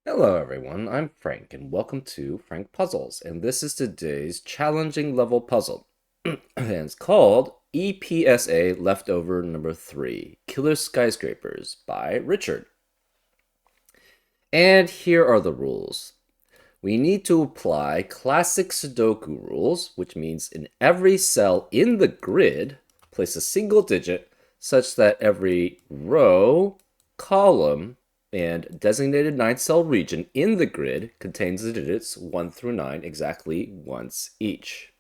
Hello everyone, I'm Frank and welcome to Frank Puzzles, and this is today's challenging level puzzle. And it's called EPSA Leftover Number 3, Killer Skyscrapers by Richard. And here are the rules. We need to apply classic Sudoku rules, which means in every cell in the grid, place a single digit such that every row, column, and designated 9-cell region in the grid contains the digits 1 through 9 exactly once each.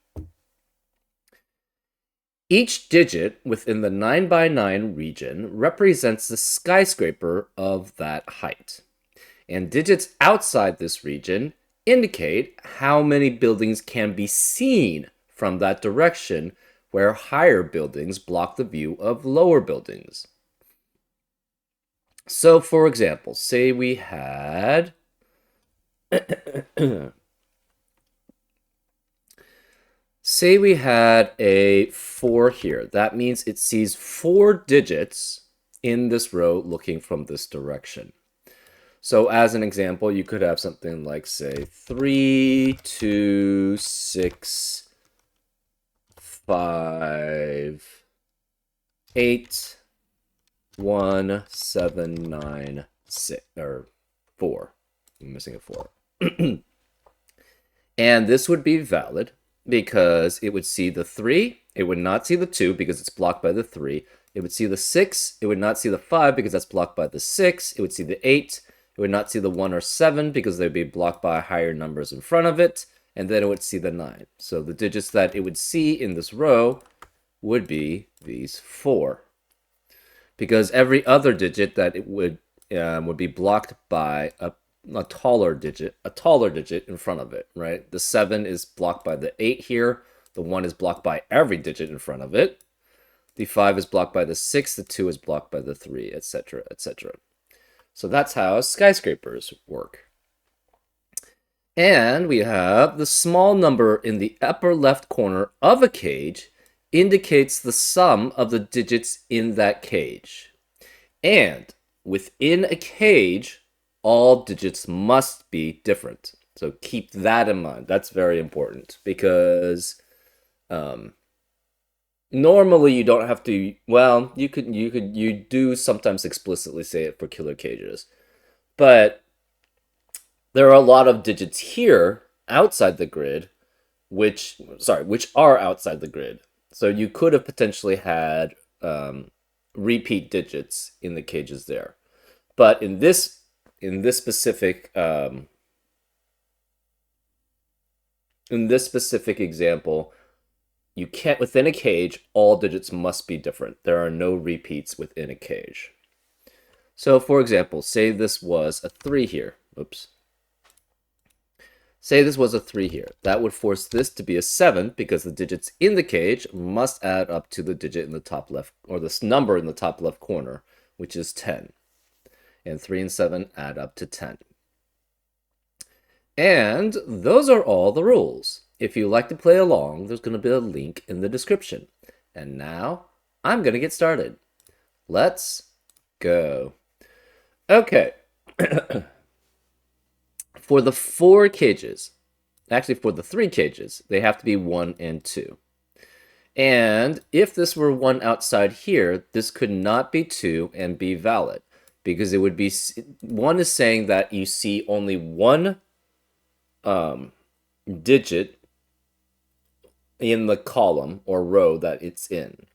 Each digit within the 9 by 9 region represents the skyscraper of that height. And digits outside this region indicate how many buildings can be seen from that direction, where higher buildings block the view of lower buildings. So, for example, say we had say we had a 4 here. That means it sees 4 digits in this row looking from this direction. So as an example, you could have something like, say, 3, 2, 6, 5, 8, 1, 7, 9, 6, or 4. I'm missing a 4. And this would be valid because it would see the 3, it would not see the 2 because it's blocked by the 3. It would see the 6, it would not see the 5 because that's blocked by the 6. It would see the 8, it would not see the 1 or 7 because they'd be blocked by higher numbers in front of it. And then it would see the 9. So the digits that it would see in this row would be these 4. Because every other digit that it would be blocked by a taller digit in front of it, right? The 7 is blocked by the 8 here. The 1 is blocked by every digit in front of it. The 5 is blocked by the 6. The 2 is blocked by the 3, etc., etc. So that's how skyscrapers work. And we have the small number in the upper left corner of a cage indicates the sum of the digits in that cage. And within a cage, all digits must be different. So keep that in mind. That's very important because normally you don't have to, well, you do sometimes explicitly say it for killer cages. But there are a lot of digits here outside the grid which are outside the grid. So you could have potentially had repeat digits in the cages there. But in this specific example, you can't, within a cage, all digits must be different. There are no repeats within a cage. So for example, say this was a 3 here. Oops. Say this was a 3 here. That would force this to be a 7 because the digits in the cage must add up to the digit in the top left, or this number in the top left corner, which is 10. And 3 and 7 add up to 10. And those are all the rules. If you like to play along, there's going to be a link in the description. And now, I'm going to get started. Let's go. Okay. For the 4 cages, actually for the 3 cages, they have to be 1 and 2. And if this were 1 outside here, this could not be 2 and be valid. Because it would be, 1 is saying that you see only 1 digit in the column or row that it's in.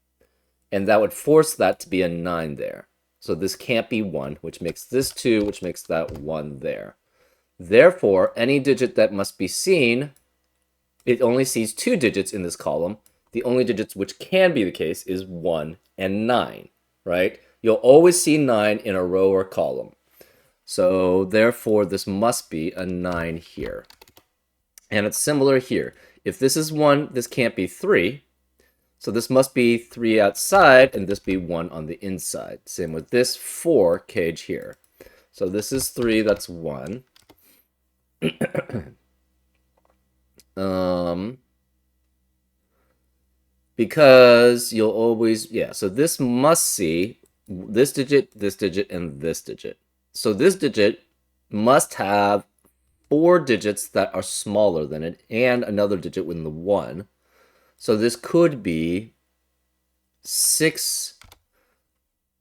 And that would force that to be a 9 there. So this can't be 1, which makes this 2, which makes that 1 there. Therefore, any digit that must be seen, it only sees 2 digits in this column. The only digits which can be the case is 1 and 9, right? You'll always see 9 in a row or column. So therefore, this must be a 9 here. And it's similar here. If this is 1, this can't be 3. So this must be 3 outside, and this be 1 on the inside. Same with this 4 cage here. So this is 3, that's 1. Because you'll always, so this must see this digit, and this digit. So this digit must have 4 digits that are smaller than it and another digit within the 1. So this could be 6,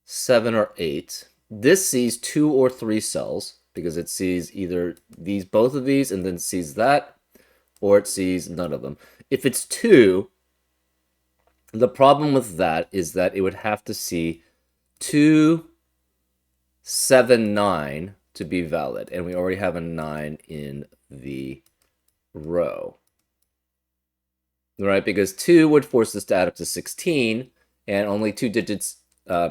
7, or 8. This sees 2 or 3 cells because it sees either both of these and then sees that, or it sees none of them. If it's 2, the problem with that is that it would have to see 2, 7, 9 to be valid, and we already have a 9 in the row. Right, because 2 would force this to add up to 16, and only 2 digits,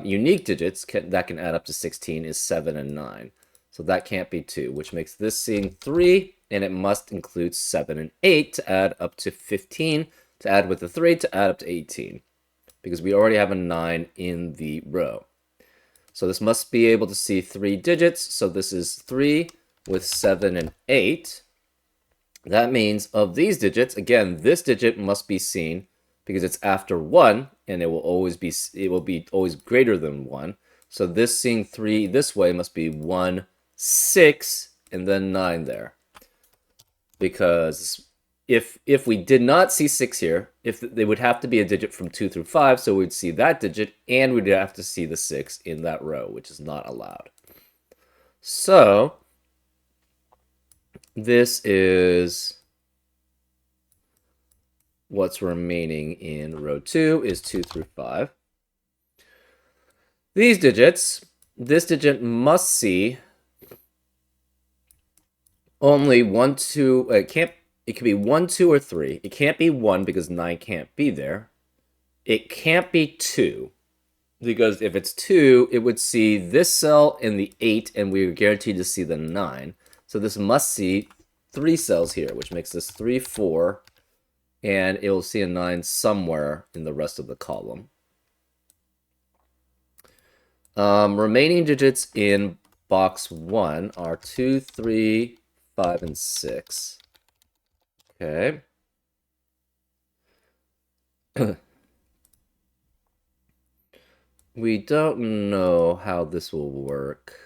unique digits, that can add up to 16 is 7 and 9. So that can't be 2, which makes this seeing 3, and it must include 7 and 8 to add up to 15, to add with the 3 to add up to 18, because we already have a 9 in the row. So this must be able to see 3 digits, so this is 3 with 7 and 8. That means of these digits, again, this digit must be seen because it's after 1, and it will always be always greater than 1. So this seeing 3 this way must be 1, 6, and then 9 there. Because if we did not see 6 here, if they would have to be a digit from 2 through 5, so we'd see that digit, and we'd have to see the 6 in that row, which is not allowed. So this is what's remaining in row 2 is 2 through 5. These digits, this digit must see only 1, 2, it could be 1, 2, or 3. It can't be 1 because 9 can't be there. It can't be 2 because if it's 2, it would see this cell and the 8, and we are guaranteed to see the 9. So this must see 3 cells here, which makes this 3, 4, and it will see a 9 somewhere in the rest of the column. Remaining digits in box 1 are 2, 3, 5, and 6. Okay. We don't know how this will work.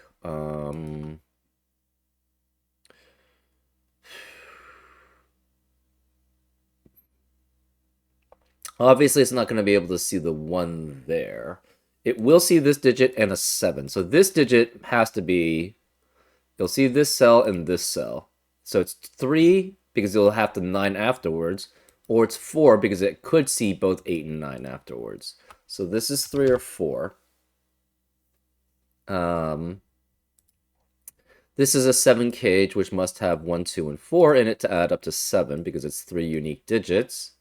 Obviously, it's not going to be able to see the 1 there. It will see this digit and a 7. So this digit has to be... You'll see this cell and this cell. So it's 3 because it'll have the 9 afterwards, or it's 4 because it could see both 8 and 9 afterwards. So this is 3 or 4. This is a 7 cage, which must have 1, 2, and 4 in it to add up to 7 because it's 3 unique digits.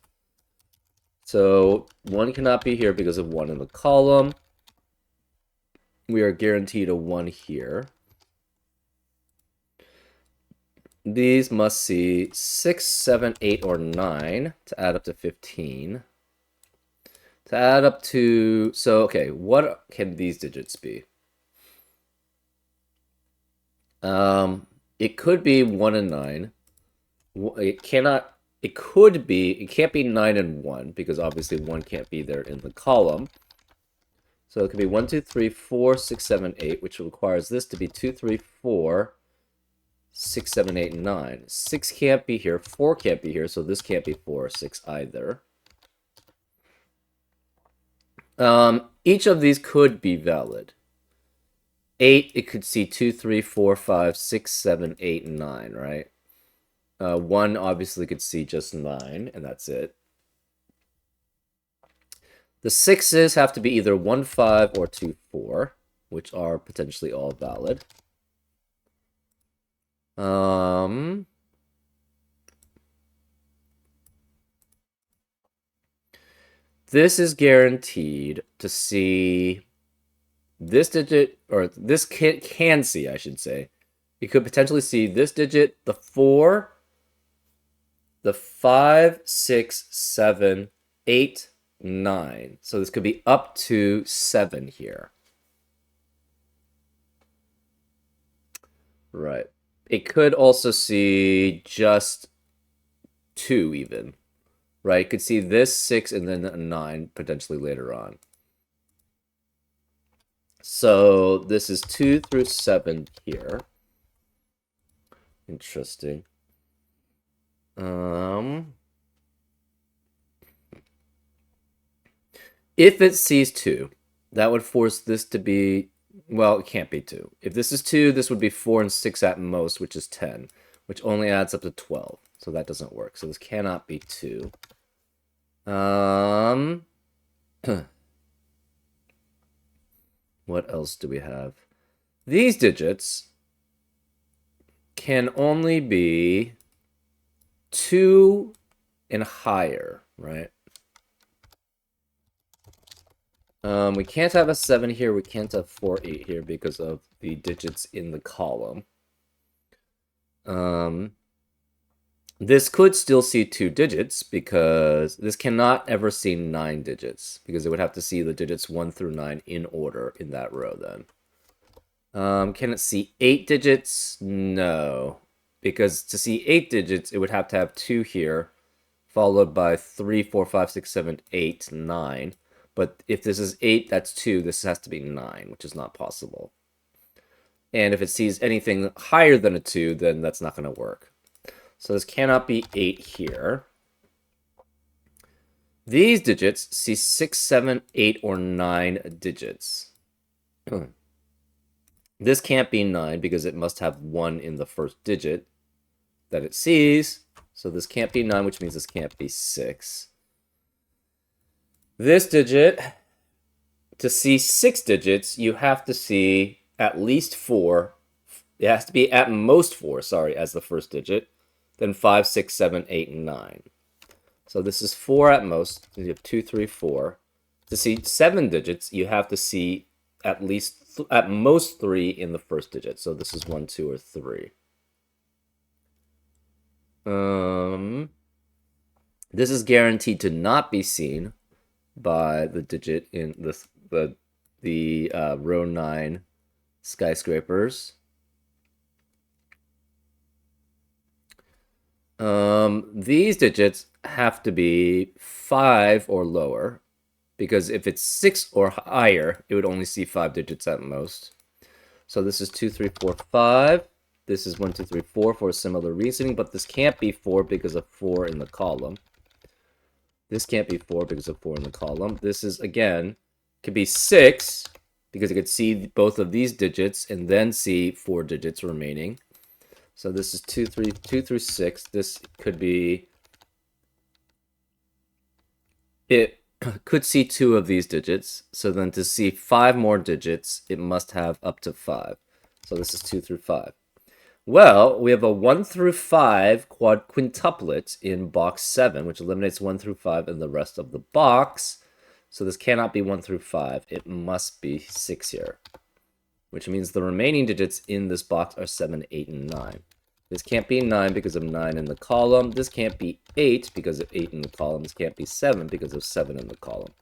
So 1 cannot be here because of 1 in the column. We are guaranteed a 1 here. These must see 6, 7, 8, or 9 to add up to 15. To add up to... So, okay, what can these digits be? It could be 1 and 9. It cannot... It could be... It can't be 9 and 1, because obviously 1 can't be there in the column. So it could be 1, 2, 3, 4, 6, 7, 8, which requires this to be 2, 3, 4... 6, 7, 8, 9. 6 can't be here. 4 can't be here, so this can't be 4 or 6 either. Each of these could be valid. 8, it could see 2, 3, 4, 5, 6, 7, 8, and 9, right? 1 obviously could see just 9, and that's it. The 6s have to be either 1, 5, or 2, 4, which are potentially all valid. This is guaranteed to see this digit, or this can see, I should say. It could potentially see this digit, the 4, the 5, 6, 7, 8, 9. So this could be up to 7 here. Right. It could also see just 2 even. Right? It could see this 6 and then a 9 potentially later on. So this is 2 through 7 here. Interesting. If it sees 2, that would force this to be, well, it can't be 2. If this is 2, this would be 4 and 6 at most, which is 10, which only adds up to 12. So that doesn't work. So this cannot be 2. What else do we have? These digits can only be 2 and higher, right? We can't have a 7 here. We can't have 4, 8 here because of the digits in the column. This could still see 2 digits because this cannot ever see 9 digits because it would have to see the digits 1 through 9 in order in that row then. Can it see 8 digits? No. Because to see 8 digits, it would have to have 2 here, followed by 3, 4, 5, 6, 7, 8, 9. But if this is 8, that's 2. This has to be 9, which is not possible. And if it sees anything higher than a 2, then that's not going to work. So this cannot be 8 here. These digits see 6, 7, 8, or 9 digits. This can't be 9 because it must have 1 in the first digit that it sees. So this can't be 9, which means this can't be 6. This digit, to see 6 digits, you have to see at least 4. It has to be at most 4, sorry, as the first digit. Then 5, 6, 7, 8, and 9. So this is 4 at most. You have 2, 3, 4. To see 7 digits, you have to see at least, at most 3 in the first digit. So this is 1, 2, or 3. This is guaranteed to not be seen by the digit in the row 9 skyscrapers. These digits have to be 5 or lower, because if it's 6 or higher, it would only see 5 digits at most. So this is 2, 3, 4, 5. This is 1, 2, 3, 4 for a similar reasoning, but this can't be 4 because of 4 in the column. This can't be 4 because of 4 in the column. This is, again, could be 6 because it could see both of these digits and then see 4 digits remaining. So this is 2 through 6. This could be, it could see 2 of these digits. So then to see 5 more digits, it must have up to 5. So this is 2 through 5. Well, we have a 1 through 5 quintuplet in box 7, which eliminates 1 through 5 in the rest of the box. So this cannot be 1 through 5. It must be 6 here, which means the remaining digits in this box are 7, 8, and 9. This can't be 9 because of 9 in the column. This can't be 8 because of 8 in the column. This can't be 7 because of 7 in the column.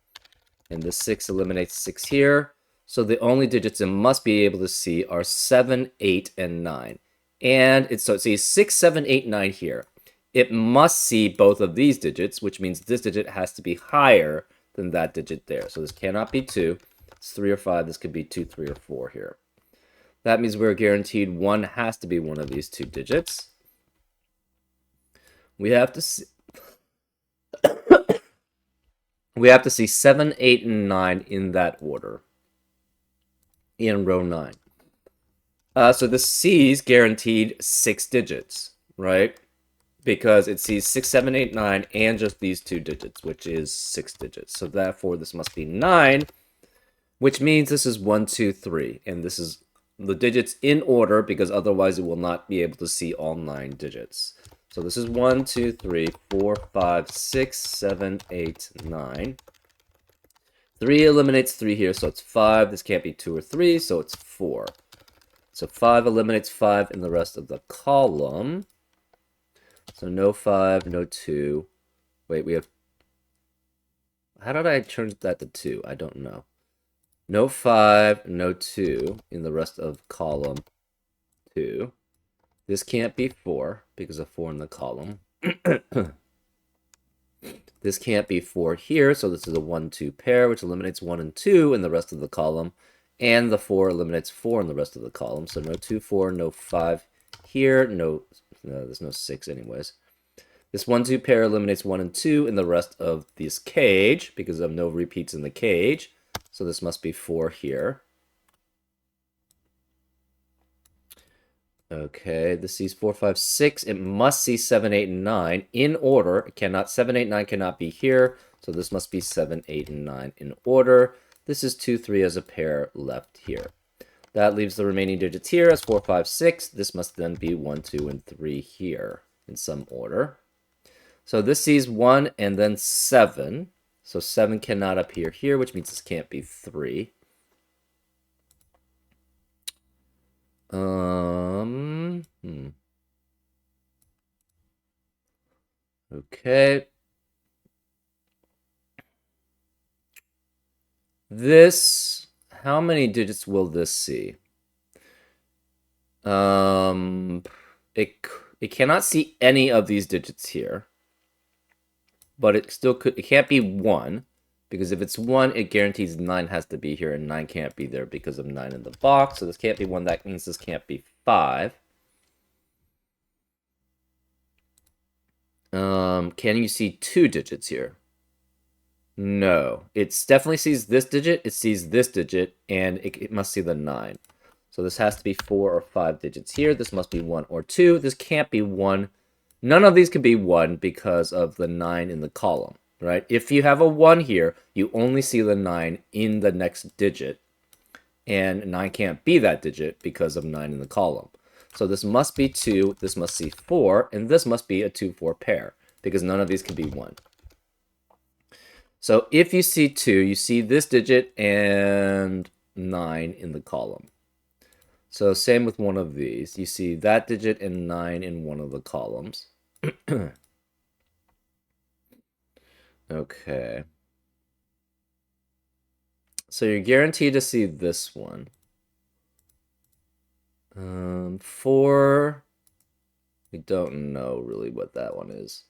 And this 6 eliminates 6 here. So the only digits it must be able to see are 7, 8, and 9. And so it sees 6, 7, 8, 9 here. It must see both of these digits, which means this digit has to be higher than that digit there. So this cannot be 2. It's 3 or 5. This could be 2, 3, or 4 here. That means we're guaranteed 1 has to be one of these 2 digits. We have to see we have to see 7, 8, and 9 in that order in row 9. So this sees guaranteed 6 digits, right? Because it sees 6, 7, 8, 9, and just these 2 digits, which is 6 digits. So therefore, this must be 9, which means this is 1, 2, 3. And this is the digits in order, because otherwise it will not be able to see all 9 digits. So this is 1, 2, 3, 4, 5, 6, 7, 8, 9. 3 eliminates 3 here, so it's 5. This can't be 2 or 3, so it's 4. So 5 eliminates 5 in the rest of the column. So no 5, no 2. Wait, we have... How did I change that to 2? I don't know. No 5, no 2 in the rest of column 2. This can't be 4 because of 4 in the column. This can't be 4 here, so this is a 1, 2 pair, which eliminates 1 and 2 in the rest of the column. And the 4 eliminates 4 in the rest of the column. So no 2, 4, no 5 here. No, there's no 6 anyways. This 1-2 pair eliminates 1 and 2 in the rest of this cage because of no repeats in the cage. So this must be 4 here. Okay, this sees 4, 5, 6. It must see 7, 8, and 9 in order. It cannot 7, 8, 9 cannot be here. So this must be 7, 8, and 9 in order. This is 2, 3 as a pair left here. That leaves the remaining digits here as 4, 5, 6. This must then be 1, 2, and 3 here in some order. So this sees 1 and then 7. So 7 cannot appear here, which means this can't be 3. Okay. This, how many digits will this see? It cannot see any of these digits here. But it still could, it can't be 1. Because if it's 1, it guarantees 9 has to be here, and 9 can't be there because of 9 in the box. So this can't be 1. That means this can't be 5. Can you see 2 digits here? No. It definitely sees this digit, it sees this digit, and it must see the 9. So this has to be 4 or 5 digits here. This must be 1 or 2. This can't be 1. None of these can be 1 because of the 9 in the column, right? If you have a 1 here, you only see the 9 in the next digit. And 9 can't be that digit because of 9 in the column. So this must be 2, this must be 4, and this must be a 2, 4 pair, because none of these can be 1. So if you see 2, you see this digit and 9 in the column. So same with one of these. You see that digit and 9 in one of the columns. Okay. So you're guaranteed to see this one. 4, we don't know really what that one is.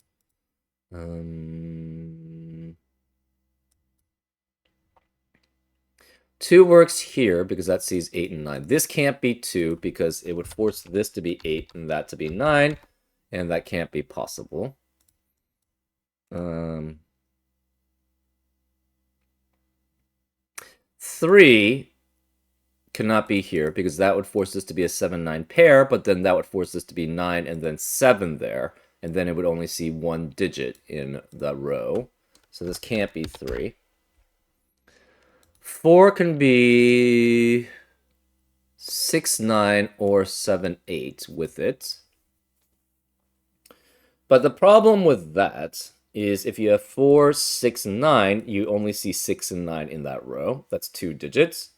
2 works here because that sees 8 and 9. This can't be 2 because it would force this to be 8 and that to be 9, and that can't be possible. 3 cannot be here because that would force this to be a 7, 9 pair, but then that would force this to be 9 and then 7 there, and then it would only see 1 digit in the row. So this can't be 3. 4 can be 6, 9, or 7, 8 with it. But the problem with that is if you have 4, 6, 9, you only see 6 and 9 in that row. That's 2 digits.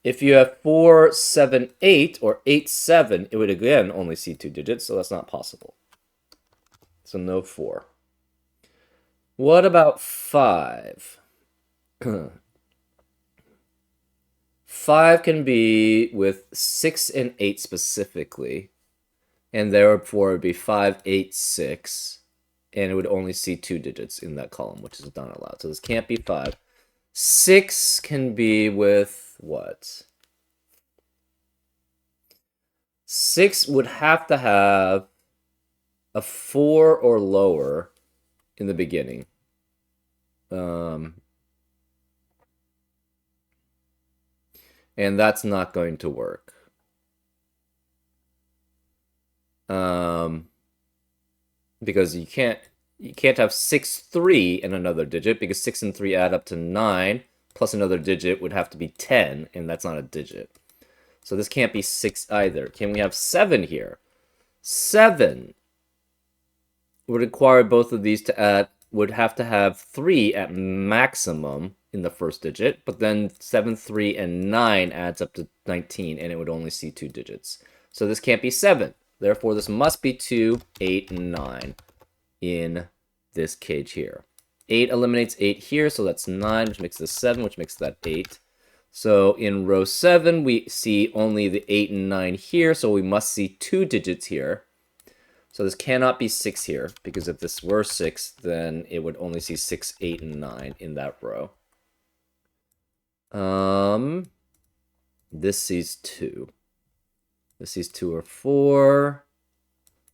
If you have 4, 7, 8, or 8, 7, it would again only see 2 digits, so that's not possible. So no 4. What about 5? 5 can be with 6 and 8 specifically, and therefore it would be 5, 8, 6, and it would only see 2 digits in that column, which is not allowed. So this can't be 5. 6 can be with what? 6 would have to have a 4 or lower in the beginning. And that's not going to work. Because you can't have 6, 3 and another digit, because 6 and 3 add up to 9, plus another digit would have to be 10, and that's not a digit. So this can't be 6 either. Can we have 7 here? 7 would require both of these to add, would have to have 3 at maximum in the first digit, but then 7, 3, and 9 adds up to 19, and it would only see 2 digits. So this can't be 7. Therefore, this must be 2, 8, and 9 in this cage here. 8 eliminates 8 here, so that's 9, which makes this 7, which makes that 8. So in row 7, we see only the 8 and 9 here, so we must see 2 digits here. So this cannot be 6 here, because if this were 6, then it would only see 6, 8, and 9 in that row. This sees 2. This sees 2 or 4.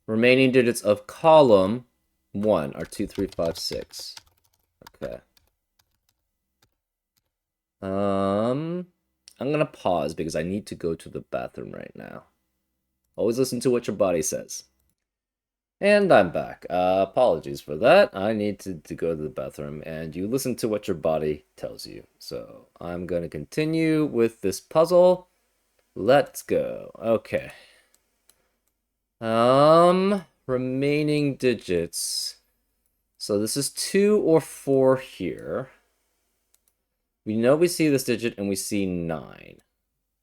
Remaining digits of column 1 are 2, 3, 5, 6. Okay. I'm gonna pause because I need to go to the bathroom right now. Always listen to what your body says. And I'm back. Apologies for that. I need to go to the bathroom, and you listen to what your body tells you. So I'm going to continue with this puzzle. Let's go. Okay. Remaining digits. So this is 2 or 4 here. We know we see this digit, and we see 9.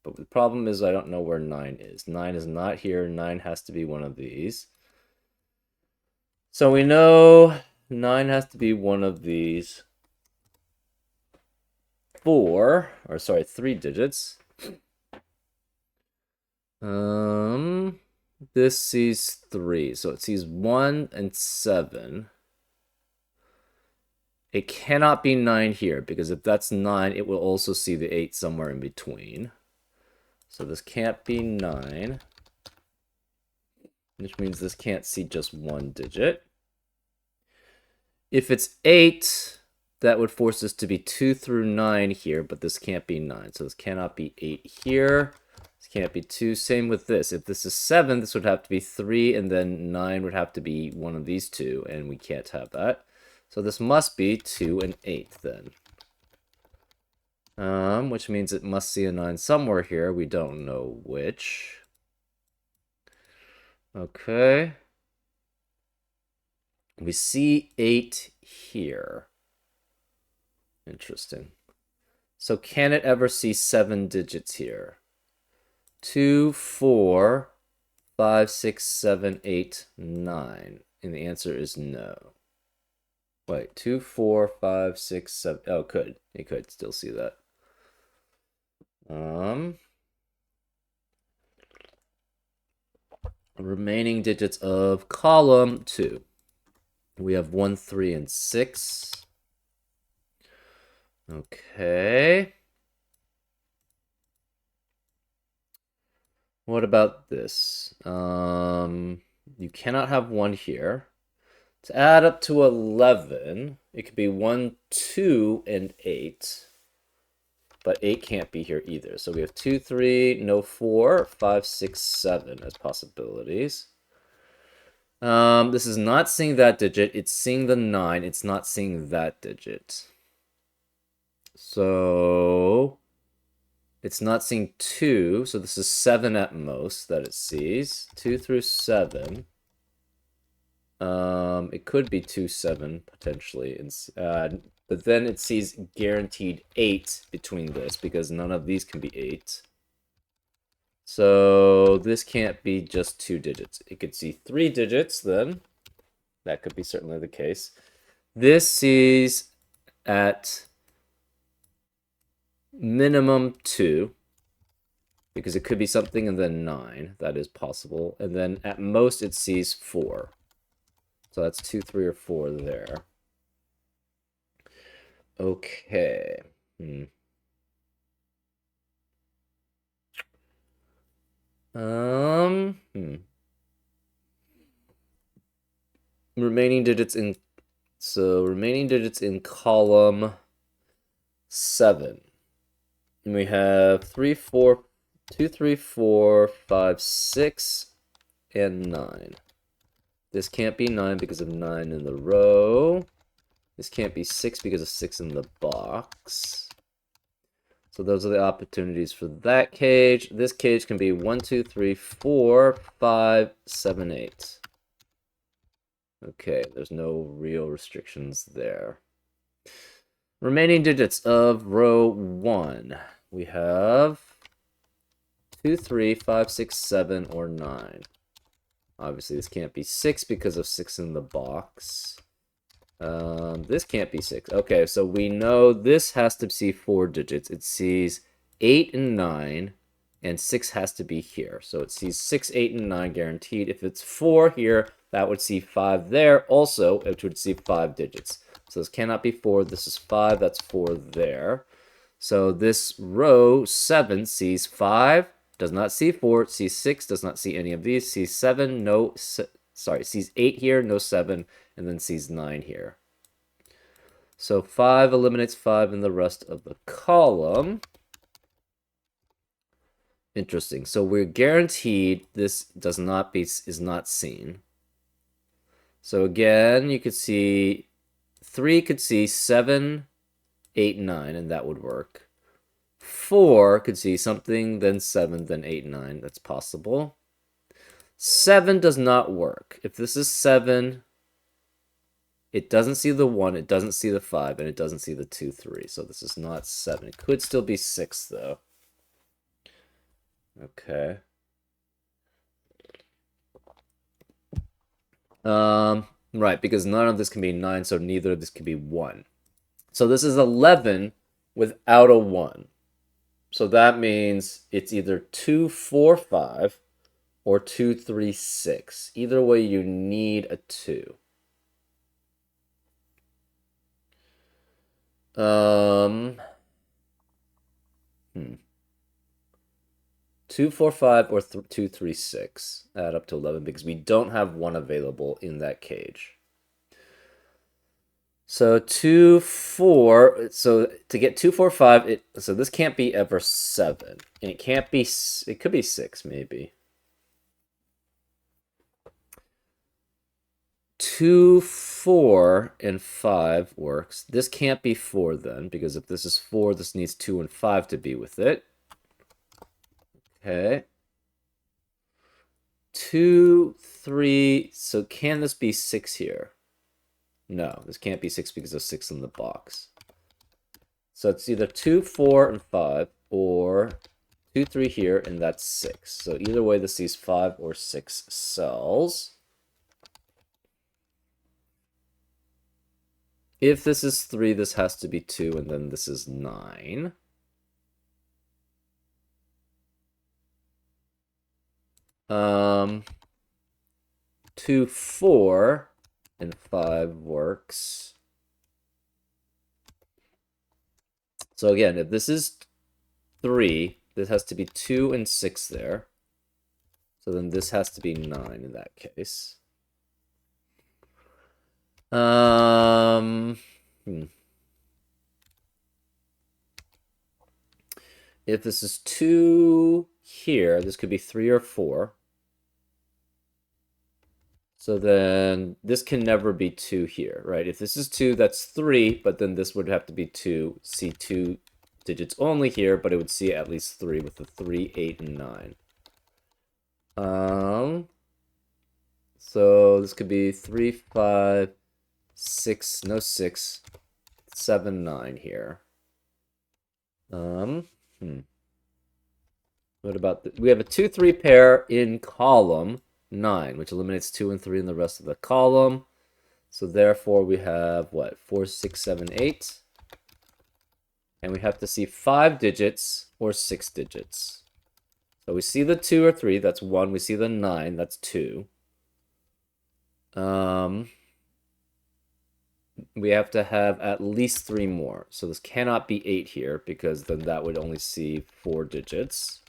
But the problem is I don't know where 9 is. 9 is not here. 9 has to be one of these. So we know 9 has to be one of these 3 digits. This sees 3, so it sees 1 and 7. It cannot be 9 here, because if that's 9, it will also see the 8 somewhere in between. So this can't be 9, which means this can't see just one digit. If it's 8, that would force this to be 2 through 9 here, but this can't be 9. So this cannot be 8 here. This can't be 2. Same with this. If this is 7, this would have to be 3, and then 9 would have to be one of these two, and we can't have that. So this must be 2 and 8 then. Which means it must see a 9 somewhere here. We don't know which. Okay. We see 8 here. Interesting. So can it ever see 7 digits here? 2, 4, 5, 6, 7, 8, 9. And the answer is no. Wait, 2, 4, 5, 6, 7. Oh, could. It could still see that. Remaining digits of column 2. We have 1, 3, and 6. Okay. What about this? You cannot have 1 here. To add up to 11, it could be 1, 2, and 8. But 8 can't be here either. So we have 2, 3, no 4, 5, 6, 7 as possibilities. This is not seeing that digit. It's seeing the 9. It's not seeing that digit. So it's not seeing 2. So this is 7 at most that it sees. 2 through 7. It could be 2, 7 potentially. But then it sees guaranteed 8 between this because none of these can be 8. So this can't be just 2 digits. It could see 3 digits then. That could be certainly the case. This sees at minimum 2 because it could be something and then 9. That is possible. And then at most it sees 4. So that's 2, 3, or 4 there. Okay. Remaining digits in column 7. And we have 2, 3, 4, 5, 6, and 9. This can't be 9 because of 9 in the row. This can't be 6 because of 6 in the box. So those are the opportunities for that cage. This cage can be 1, 2, 3, 4, 5, 7, 8. Okay, there's no real restrictions there. Remaining digits of row 1. We have 2, 3, 5, 6, 7, or 9. Obviously, this can't be 6 because of 6 in the box. This can't be 6. Okay, so we know this has to see 4 digits. It sees 8 and 9, and 6 has to be here. So it sees 6, 8, and 9 guaranteed. If it's 4 here, that would see 5 there. Also, it would see 5 digits. So this cannot be 4. This is 5. That's 4 there. So this row 7 sees 5, does not see 4, sees 6, does not see any of these, sees 7, sees 8 here, no 7, and then sees 9 here. So 5 eliminates 5 in the rest of the column. Interesting. So we're guaranteed this is not seen. So again, you could see 3 could see 7, 8, 9, and that would work. 4 could see something, then 7, then 8, 9. That's possible. 7 does not work. If this is 7, it doesn't see the 1, it doesn't see the 5, and it doesn't see the 2, 3. So this is not 7. It could still be 6, though. Okay. Right, because none of this can be 9, so neither of this can be 1. So this is 11 without a 1. So that means it's either 2, 4, 5 or 2, 3, 6. Either way, you need a 2. 2, 4, 5 or 2, 3, 6 add up to 11 because we don't have 1 available in that cage. So 2, 4, so to get 2, 4, 5, so this can't be ever 7. And it can't be, it could be 6 maybe. 2, 4, and 5 works. This can't be 4 then, because if this is 4, this needs 2 and 5 to be with it. Okay. 2, 3, so can this be 6 here? No, this can't be 6 because of 6 in the box. So it's either 2, 4, and 5, or 2, 3 here, and that's 6. So either way, this sees 5 or 6 cells. If this is 3, this has to be 2, and then this is 9. Two, 4, and 5 works. So again, if this is 3, this has to be 2 and 6 there. So then this has to be 9 in that case. If this is 2 here, this could be 3 or 4. So then this can never be 2 here, right? If this is 2, that's 3, but then this would have to be 2. See 2 digits only here, but it would see at least 3 with the 3, 8, and 9. So this could be 3, 5, 6, no 6, 7, 9 here. What about we have a 2, 3 pair in column 9, which eliminates 2 and 3 in the rest of the column. So therefore we have what? 4, 6, 7, 8. And we have to see 5 digits or 6 digits. So we see the 2 or 3, that's 1. We see the 9, that's 2. We have to have at least 3 more. So this cannot be 8 here, because then that would only see 4 digits.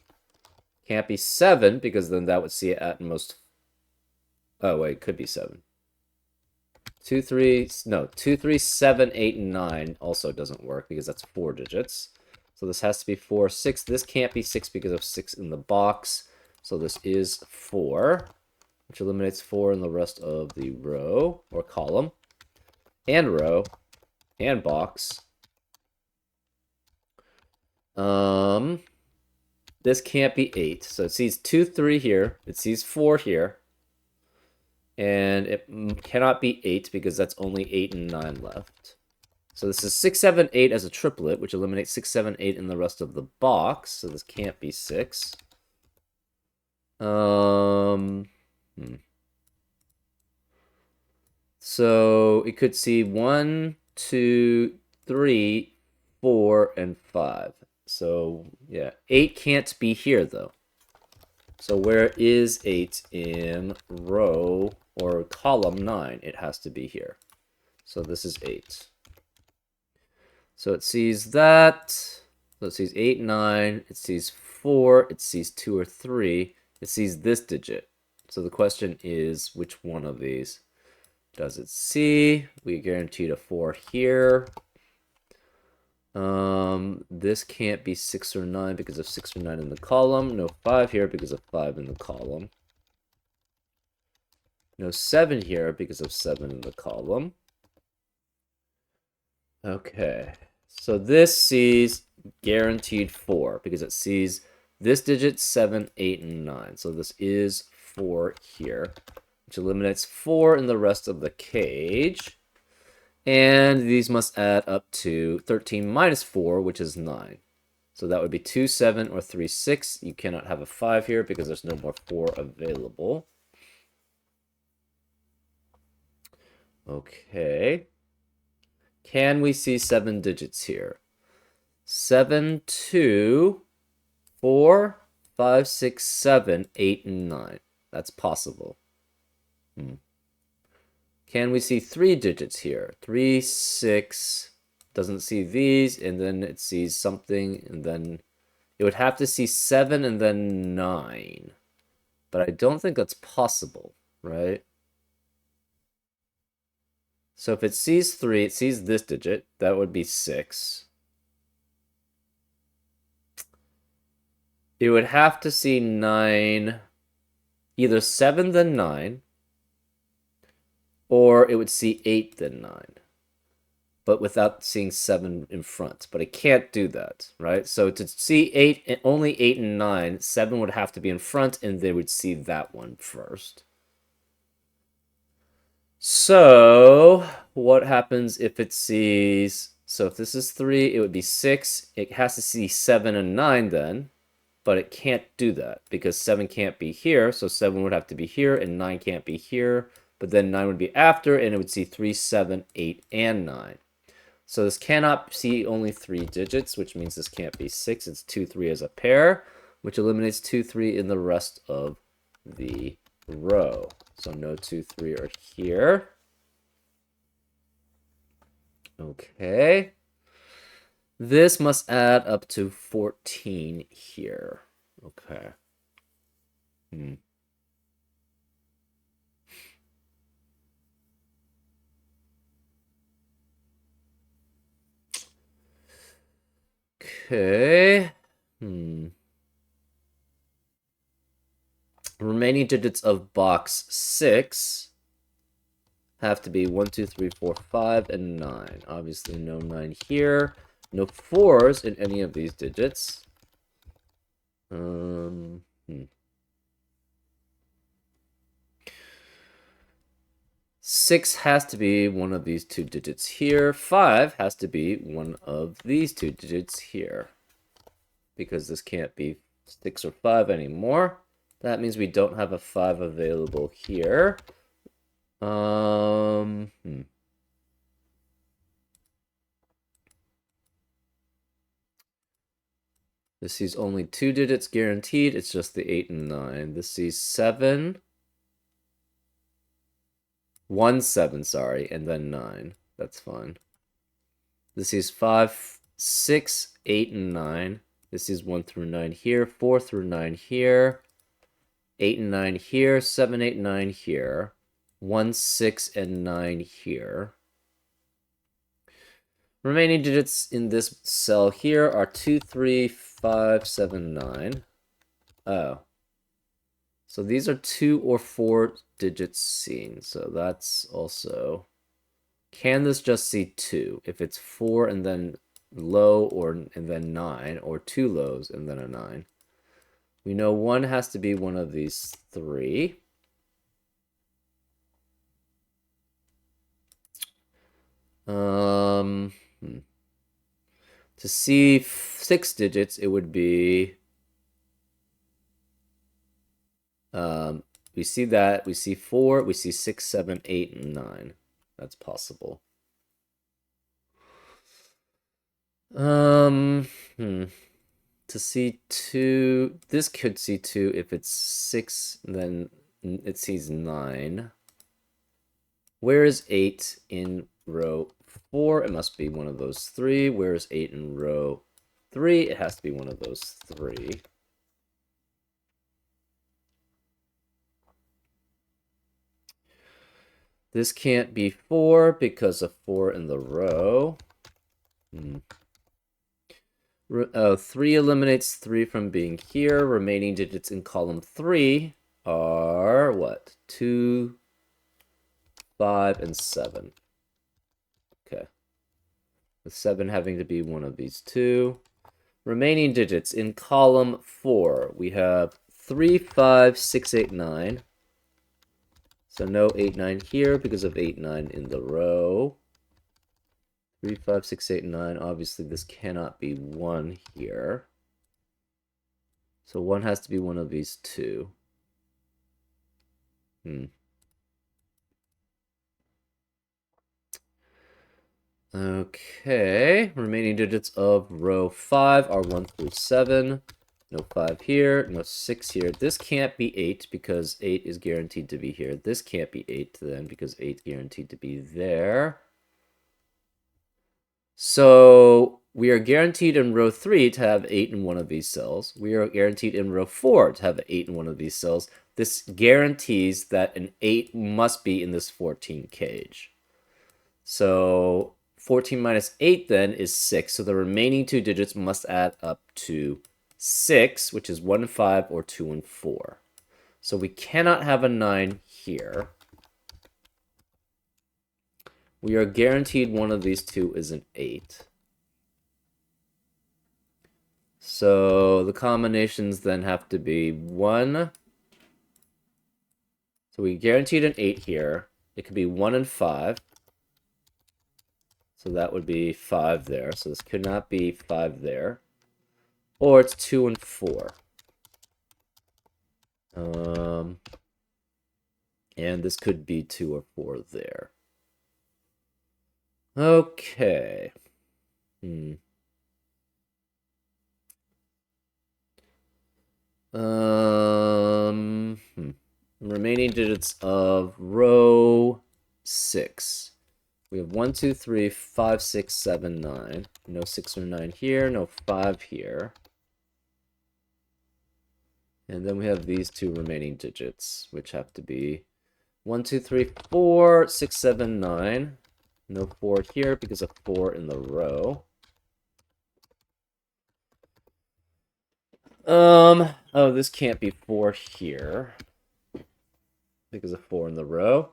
Can't be 7, because then that would see it at most... Oh, wait, could be 7. 2, 3... No, 2, 3, 7, 8, and 9 also doesn't work, because that's 4 digits. So this has to be 4, 6. This can't be 6 because of 6 in the box. So this is 4, which eliminates 4 in the rest of the row, or column. And row, and box. This can't be 8. So it sees 2, 3 here. It sees 4 here. And it cannot be 8 because that's only 8 and 9 left. So this is 6, 7, 8 as a triplet, which eliminates 6, 7, 8 in the rest of the box. So this can't be 6. So it could see 1, 2, 3, 4, and 5. So yeah, 8 can't be here though. So where is 8 in row or column 9? It has to be here. So this is 8. So it sees that. So it sees 8, 9. It sees 4, it sees 2 or 3, it sees this digit. So the question is, which one of these does it see? We guaranteed a 4 here. This can't be 6 or 9 because of 6 or 9 in the column. No 5 here because of 5 in the column. No 7 here because of 7 in the column. Okay, so this sees guaranteed 4 because it sees this digit, 7, 8, and 9. So this is 4 here, which eliminates 4 in the rest of the cage. And these must add up to 13 minus 4, which is 9. So that would be 2, 7, or 3, 6. You cannot have a 5 here because there's no more 4 available. Okay. Can we see 7 digits here? 7, 2, 4, 5, 6, 7, 8, and 9. That's possible. Can we see 3 digits here? 3, 6, doesn't see these, and then it sees something, and then it would have to see 7 and then 9. But I don't think that's possible, right? So if it sees 3, it sees this digit. That would be 6. It would have to see 9, either 7 then 9, or it would see 8 then 9, but without seeing 7 in front. But it can't do that, right? So to see 8, only 8 and 9, 7 would have to be in front, and they would see that one first. So what happens if it sees... So if this is 3, it would be 6. It has to see 7 and 9 then, but it can't do that because 7 can't be here, so 7 would have to be here, and 9 can't be here. But then 9 would be after, and it would see 3, 7, 8, and 9. So this cannot see only 3 digits, which means this can't be 6. It's 2, 3 as a pair, which eliminates 2, 3 in the rest of the row. So no 2, 3 are here. Okay. This must add up to 14 here. Okay. Okay. Remaining digits of box 6 have to be 1, 2, 3, 4, 5, and 9. Obviously no 9 here. No 4s in any of these digits. 6 has to be one of these 2 digits here. 5 has to be one of these 2 digits here. Because this can't be 6 or 5 anymore. That means we don't have a 5 available here. This sees only 2 digits guaranteed. It's just the 8 and 9. This sees 7. 1, 7, sorry, and then 9. That's fine. This is 5, 6, 8, and 9. This is 1 through 9 here, 4 through 9 here, 8 and 9 here, 7, 8, 9 here, 1, 6, and 9 here. Remaining digits in this cell here are 2, 3, 5, 7, 9. Oh. So these are 2 or 4 digits seen. So that's also... Can this just see 2? If it's 4 and then low and then 9, or 2 lows and then a 9. We know 1 has to be one of these 3. To see 6 digits, it would be... we see that, we see 4, we see 6, 7, 8, and 9. That's possible. To see 2, this could see 2. If it's 6, then it sees 9. Where is 8 in row 4? It must be one of those 3. Where is 8 in row 3? It has to be one of those 3. This can't be 4 because of 4 in the row. 3 eliminates 3 from being here. Remaining digits in column 3 are what? 2, 5, and 7. Okay. With 7 having to be one of these two. Remaining digits in column 4. We have 3, 5, 6, 8, 9. So no 8, 9 here because of 8, 9 in the row. 3, 5, 6, 8, 9. Obviously, this cannot be 1 here. So 1 has to be one of these two. Okay. Remaining digits of row 5 are 1 through 7. No 5 here. No 6 here. This can't be 8 because 8 is guaranteed to be here. This can't be 8 then because 8 is guaranteed to be there. So we are guaranteed in row 3 to have 8 in one of these cells. We are guaranteed in row 4 to have 8 in one of these cells. This guarantees that an 8 must be in this 14 cage. So 14 minus 8 then is 6. So the remaining two digits must add up to 6, which is 1 and 5 or 2 and 4. So we cannot have a 9 here. We are guaranteed one of these two is an 8. So the combinations then have to be 1. So we guaranteed an 8 here. It could be 1 and 5. So that would be 5 there. So this could not be 5 there. Or it's 2 and 4. And this could be 2 or 4 there. Okay. Remaining digits of row 6. We have 1, 2, 3, 5, 6, 7, 9. No 6 or 9 here, no 5 here. And then we have these two remaining digits, which have to be 1, 2, 3, 4, 6, 7, 9. No 4 here because of 4 in the row. Oh, this can't be 4 here because of 4 in the row.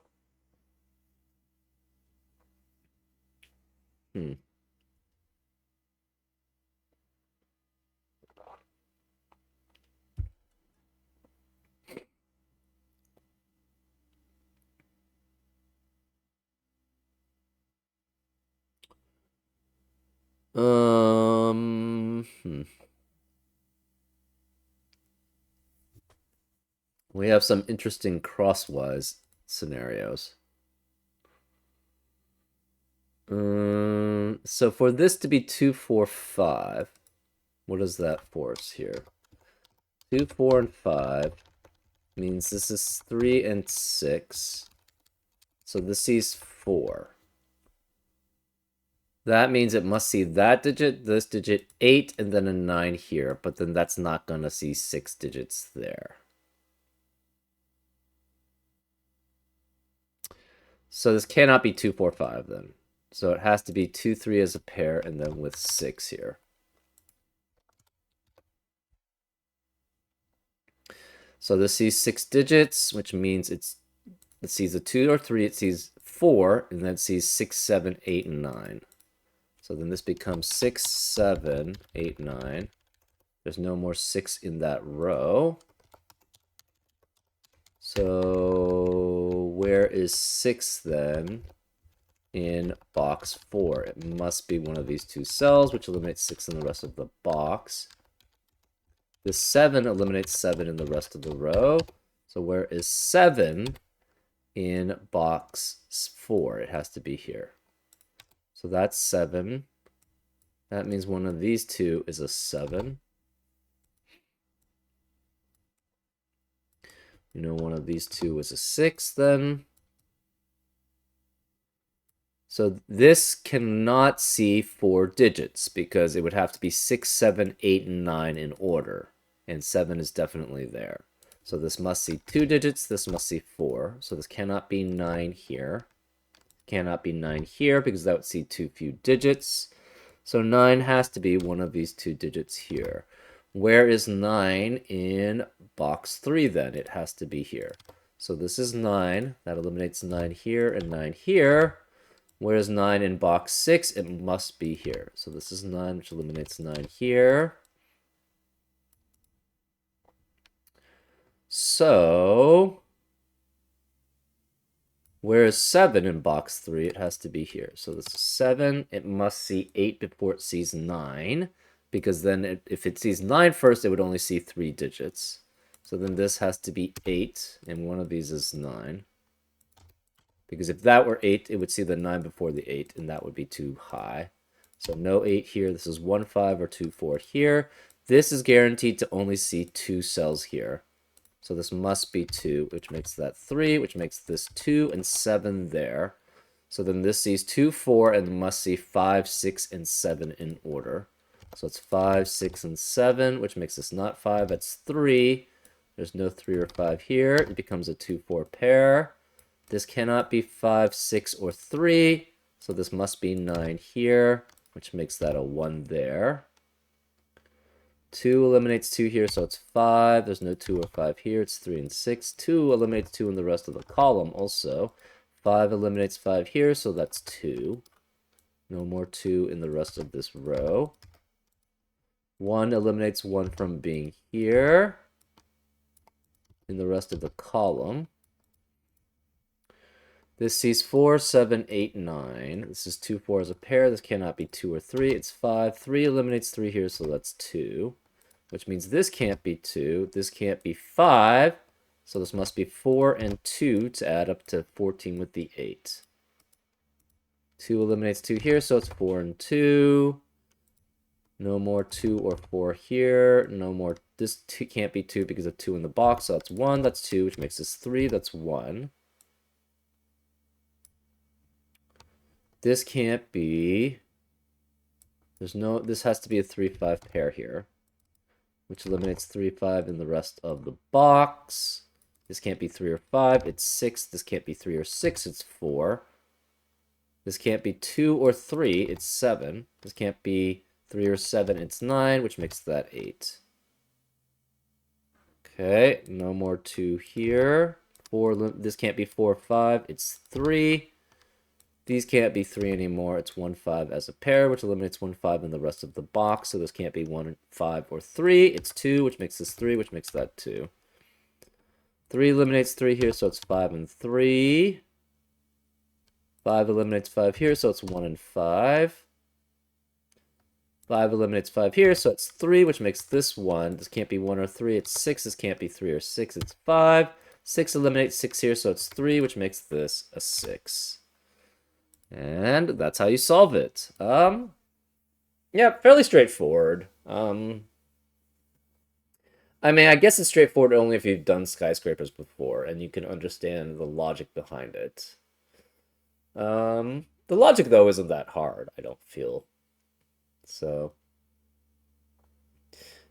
We have some interesting crosswise scenarios. So for this to be 2, 4, 5, what does that force here? 2, 4, and 5 means this is 3 and 6. So this sees 4. That means it must see that digit, this digit, 8, and then a 9 here. But then that's not going to see 6 digits there. So this cannot be 2, 4, 5 then. So it has to be 2, 3 as a pair, and then with 6 here. So this sees 6 digits, which means it sees a 2 or 3, it sees 4, and then it sees 6, 7, 8, and 9. So then this becomes 6, 7, 8, 9. There's no more 6 in that row. So where is 6 then in box 4? It must be one of these two cells, which eliminates 6 in the rest of the box. The 7 eliminates 7 in the rest of the row. So where is 7 in box 4? It has to be here. So that's 7. That means one of these two is a 7. You know, one of these two is a 6 then. So this cannot see 4 digits because it would have to be 6, 7, 8, and 9 in order. And 7 is definitely there. So this must see 2 digits, this must see 4. So this cannot be 9 here. Cannot be 9 here because that would see too few digits. So 9 has to be one of these 2 digits here. Where is 9 in box 3 then? It has to be here. So this is 9. That eliminates 9 here and 9 here. Where's 9 in box 6? It must be here. So this is 9, which eliminates 9 here. So, where's 7 in box 3? It has to be here. So this is 7. It must see 8 before it sees 9. Because then if it sees 9 first, it would only see 3 digits. So then this has to be 8, and one of these is 9. Because if that were 8, it would see the 9 before the 8, and that would be too high. So no 8 here. This is 1, 5, or 2, 4 here. This is guaranteed to only see 2 cells here. So this must be 2, which makes that 3, which makes this 2, and 7 there. So then this sees 2, 4, and must see 5, 6, and 7 in order. So it's 5, 6, and 7, which makes this not 5. That's 3. There's no 3 or 5 here. It becomes a 2, 4 pair. This cannot be 5, 6, or 3. So this must be 9 here, which makes that a 1 there. 2 eliminates 2 here, so it's 5. There's no 2 or 5 here. It's 3 and 6. 2 eliminates 2 in the rest of the column also. 5 eliminates 5 here, so that's 2. No more 2 in the rest of this row. 1 eliminates 1 from being here in the rest of the column. This sees 4, 7, 8, 9. This is 2, 4 as a pair. This cannot be 2 or 3. It's 5. 3 eliminates 3 here, so that's 2. Which means this can't be 2. This can't be 5. So this must be 4 and 2 to add up to 14 with the 8. 2 eliminates 2 here, so it's 4 and 2. No more 2 or 4 here. No more. This can't be 2 because of 2 in the box, so that's 1. That's 2, which makes this 3. That's 1. This can't be. This has to be a 3, 5 pair here, which eliminates 3, 5 in the rest of the box. This can't be 3 or 5. It's 6. This can't be 3 or 6. It's 4. This can't be 2 or 3. It's 7. This can't be 3 or 7. It's 9, which makes that 8. Okay, no more 2 here. 4. This can't be 4 or 5. It's 3. These can't be 3 anymore. It's 1, 5 as a pair, which eliminates 1, 5 in the rest of the box. So this can't be 1, 5, or 3. It's 2, which makes this 3, which makes that 2. 3 eliminates 3 here, so it's 5 and 3. 5 eliminates 5 here, so it's 1 and 5. 5 eliminates 5 here, so it's 3, which makes this 1. This can't be 1 or 3. It's 6. This can't be 3 or 6. It's 5. 6 eliminates 6 here, so it's 3, which makes this a 6. And that's how you solve it. Yeah, fairly straightforward. I mean, I guess it's straightforward only if you've done Skyscrapers before and you can understand the logic behind it. The logic, though, isn't that hard, I don't feel. So,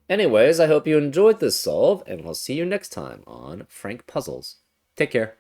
anyways, I hope you enjoyed this solve, and I'll see you next time on Frank Puzzles. Take care.